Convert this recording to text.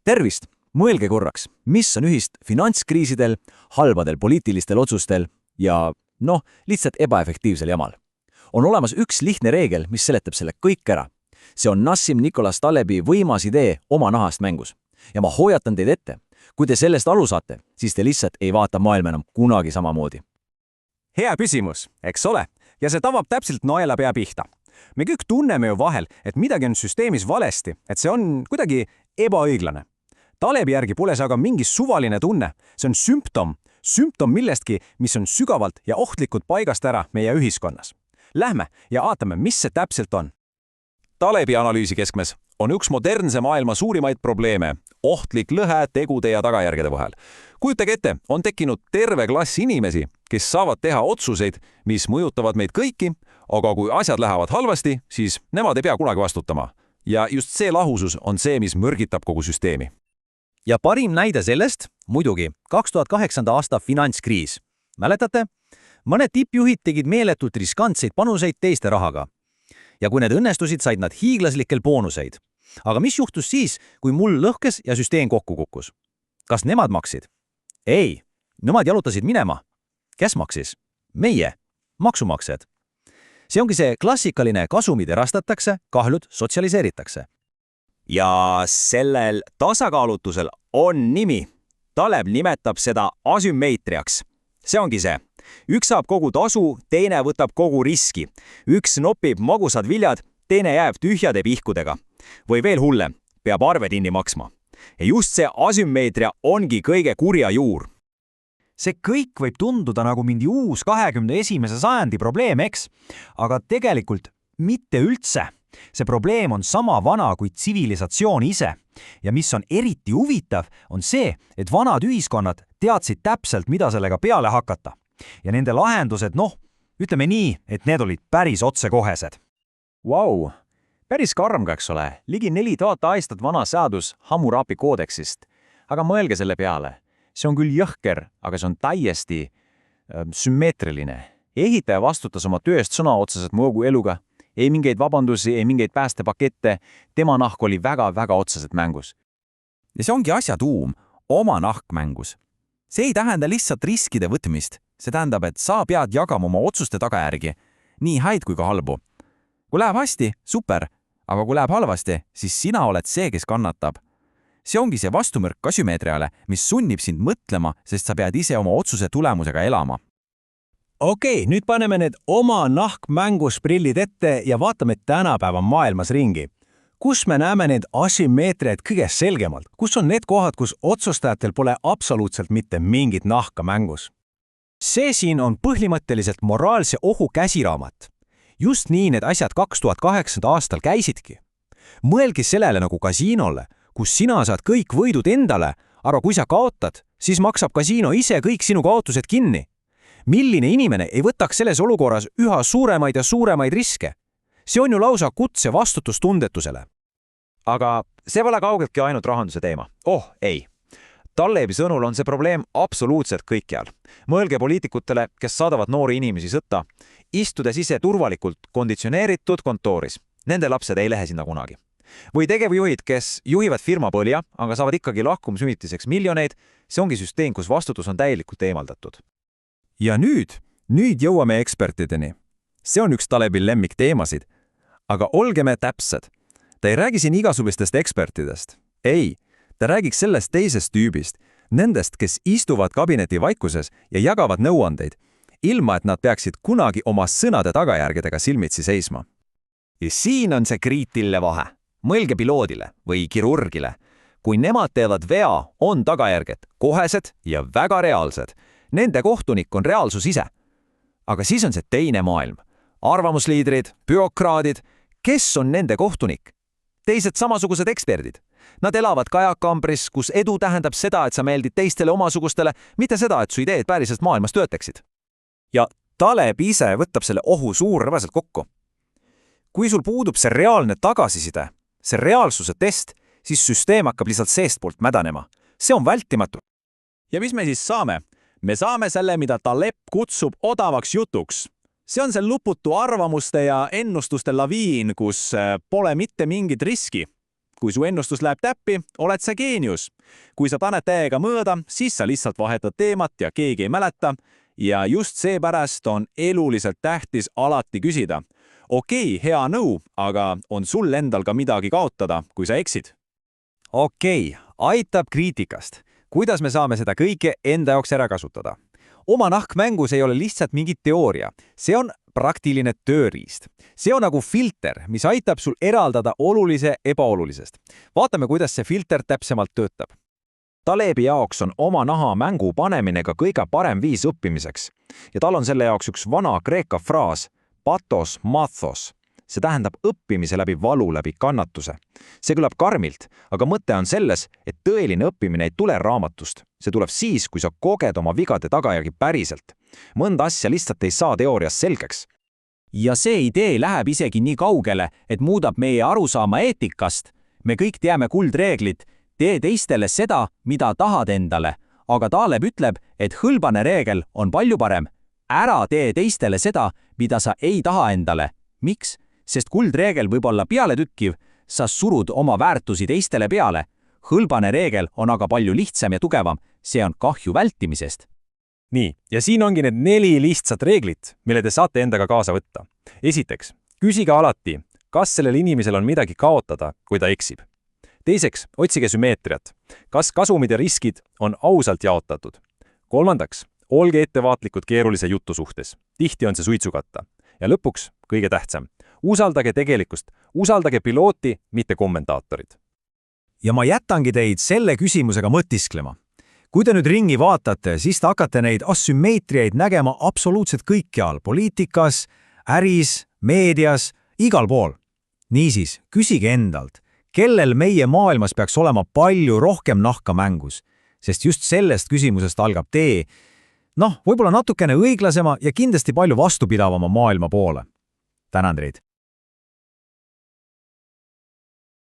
Tervist! Mõelge korraks, mis on ühist finantskriisidel, halbadel poliitilistel otsustel ja lihtsalt ebaefektiivsel jamal. On olemas üks lihtne reegel, mis seletab selle kõik ära. See on Nassim Nicholas Talebi võimas idee oma nahast mängus. Ja ma hoiatan teid ette, kui te sellest aru saate, siis te lihtsalt ei vaata maailma enam kunagi samamoodi. Hea küsimus, eks ole? Ja see tabab täpselt naela pea pihta. Me kõik tunneme ju vahel, et midagi on süsteemis valesti, et see on kuidagi ebaõiglane. Talebi järgi pole see aga mingi suvaline tunne. See on sümptom millestki, mis on sügavalt ja ohtlikult paigast ära meie ühiskonnas. Lähme ja vaatame, mis see täpselt on. Talebi analüüsi keskmes on üks modernse maailma suurimaid probleeme, ohtlik lõhe tegude ja tagajärgede vahel. Kujutage ette, on tekkinud terve klass inimesi, kes saavad teha otsuseid, mis mõjutavad meid kõiki, aga kui asjad lähevad halvasti, siis nemad ei pea kunagi vastutama. Ja just see lahusus on see, mis mürgitab kogu süsteemi. Ja parim näide sellest, muidugi, 2008. aasta finantskriis. Mäletate? Mõned tippjuhid tegid meeletult riskantseid panuseid teiste rahaga. Ja kui need õnnestusid, said nad hiiglaslikel boonuseid. Aga mis juhtus siis, kui mull lõhkes ja süsteem kokku kukkus? Kas nemad maksid? Ei, nemad jalutasid minema. Kes maksis? Meie, maksumaksjad. See ongi see klassikaline kasumid erastatakse, kahjud sotsialiseeritakse. Ja sellel tasakaalutusel on nimi. Taleb nimetab seda asümmeetriaks. See ongi see. Üks saab kogu tasu, teine võtab kogu riski. Üks nopib magusad viljad, teine jääb tühjade pihkudega. Või veel hullem, peab arved inni maksma. Ja just see asümmeetria ongi kõige kurja juur. See kõik võib tunduda nagu mingi uus 21. sajandi probleem, eks? Aga tegelikult mitte üldse. See probleem on sama vana kui tsivilisatsioon ise. Ja mis on eriti huvitav, on see, et vanad ühiskonnad teadsid täpselt, mida sellega peale hakata. Ja nende lahendused, ütleme nii, et need olid päris otsekohesed. Vau, päris karm, eks ole. Ligi 4000 aastat vana seadus Hammurapi koodeksist. Aga mõelge selle peale. See on küll jõhker, aga see on täiesti sümmeetriline. Ehitaja vastutas oma tööst sõna otseselt mõõgu eluga. Ei mingeid vabandusi, ei mingeid päästepakette. Tema nahk oli väga-väga otseselt mängus. Ja see ongi asja tuum, oma nahk mängus. See ei tähenda lihtsalt riskide võtmist. See tähendab, et sa pead jagama oma otsuste tagajärgi, nii häid kui ka halbu. Kui läheb hästi, super, aga kui läheb halvasti, siis sina oled see, kes kannatab. See ongi see vastumõrk asümmeetriale, mis sunnib sind mõtlema, sest sa pead ise oma otsuse tulemusega elama. Okei, nüüd paneme need oma nahk mängus prillid ette ja vaatame tänapäeva maailmas ringi. Kus me näeme need asümmeetriaid kõige selgemalt? Kus on need kohad, kus otsustajatel pole absoluutselt mitte mingit nahka mängus? See siin on põhimõtteliselt moraalse ohu käsiraamat. Just nii need asjad 2008. aastal käisidki. Mõelgi sellele nagu kasiinole, kus sina saad kõik võidud endale, aga kui sa kaotad, siis maksab kasiino ise kõik sinu kaotused kinni. Milline inimene ei võtaks selles olukorras üha suuremaid ja suuremaid riske? See on ju lausa kutse vastutustundetusele. Aga see pole kaugeltki ainult rahanduse teema. Ei. Talebi sõnul on see probleem absoluutselt kõikjal. Mõelge poliitikutele, kes saadavad noori inimesi sõtta, istudes ise turvalikult konditsioneeritud kontooris. Nende lapsed ei lähe sinna kunagi. Või tegevjuhid, kes juhivad firma põlja, aga saavad ikkagi lahkumisümitiseks miljoneid, see ongi süsteem, kus vastutus on täielikult eemaldatud. Ja nüüd jõuame ekspertideni. See on üks Talebi lemmikteemasid. Aga olgeme täpsed. Ta ei räägi siin igasugustest ekspertidest. Ei, ta räägiks sellest teisest tüübist, nendest, kes istuvad kabineti vaikuses ja jagavad nõuandeid, ilma et nad peaksid kunagi oma sõnade tagajärgedega silmitsi seisma. Ja siin on see kriitiline vahe. Mõelge piloodile või kirurgile. Kui nemad teevad vea, on tagajärged kohesed ja väga reaalsed. Nende kohtunik on reaalsus ise. Aga siis on see teine maailm. Arvamusliidrid, bürokraadid, kes on nende kohtunik? Teised samasugused eksperdid. Nad elavad kajakambris, kus edu tähendab seda, et sa meeldid teistele omasugustele, mitte seda, et su ideed päriselt maailmas töötaksid. Ja Taleb ise võtab selle ohu suurepäraselt kokku. Kui sul puudub see reaalne tagasiside, see reaalsuse test, siis süsteem hakkab lihtsalt seestpoolt mädanema. See on vältimatu. Ja mis me siis saame? Me saame selle, mida Taleb kutsub odavaks jutuks. See on see luputu arvamuste ja ennustuste laviin, kus pole mitte mingit riski. kui su ennustus läheb täppi, oled sa geenius. Kui sa paned täiega mõõda, siis sa lihtsalt vahetad teemat ja keegi ei mäleta. Ja just seepärast on eluliselt tähtis alati küsida. Okei, hea nõu, aga on sul endal ka midagi kaotada, kui sa eksid? Okei, aitab kriitikast. Kuidas me saame seda kõike enda jaoks ära kasutada? Oma nahk mängus ei ole lihtsalt mingi teooria. See on praktiline tööriist. See on nagu filter, mis aitab sul eraldada olulise ebaolulisest. Vaatame, kuidas see filter täpsemalt töötab. Talebi jaoks on oma naha mängu panemine ka kõige parem viis õppimiseks. Ja tal on selle jaoks üks vana kreeka fraas, patos mathos. See tähendab õppimise läbi valu, läbi kannatuse. See kõlab karmilt, aga mõte on selles, et tõeline õppimine ei tule raamatust. See tuleb siis, kui sa koged oma vigade tagajärgi päriselt. Mõnda asja lihtsalt ei saa teoorias selgeks. Ja see idee läheb isegi nii kaugele, et muudab meie arusaama eetikast. Me kõik teame kuldreeglit, tee teistele seda, mida tahad endale. Aga Taleb ütleb, et hõlbane reegel on palju parem. Ära tee teistele seda, mida sa ei taha endale. Miks? Sest kuldreegel võib olla pealetükkiv, sa surud oma väärtusi teistele peale. Hõlbane reegel on aga palju lihtsam ja tugevam, see on kahju vältimisest. Nii, ja siin ongi need 4 lihtsat reeglit, mille te saate endaga kaasa võtta. Esiteks, küsige alati, kas sellel inimesel on midagi kaotada, kui ta eksib. Teiseks, otsige sümmeetriat. Kas kasumid ja riskid on ausalt jaotatud? Kolmandaks, olge ettevaatlikud keerulise jutu suhtes. Tihti on see suitsukatta. Ja lõpuks, kõige tähtsam, usaldage tegelikkust, usaldage pilooti, mitte kommentaatorid. Ja ma jätangi teid selle küsimusega mõtisklema. Kui te nüüd ringi vaatate, siis te hakkate neid asümmeetriaid nägema absoluutselt kõikjal, poliitikas, äris, meedias, igal pool. Niisiis, küsige endalt, kellel meie maailmas peaks olema palju rohkem nahka mängus, sest just sellest küsimusest algab tee, võib-olla natukene õiglasema ja kindlasti palju vastupidavama maailma poole. Tänan teid!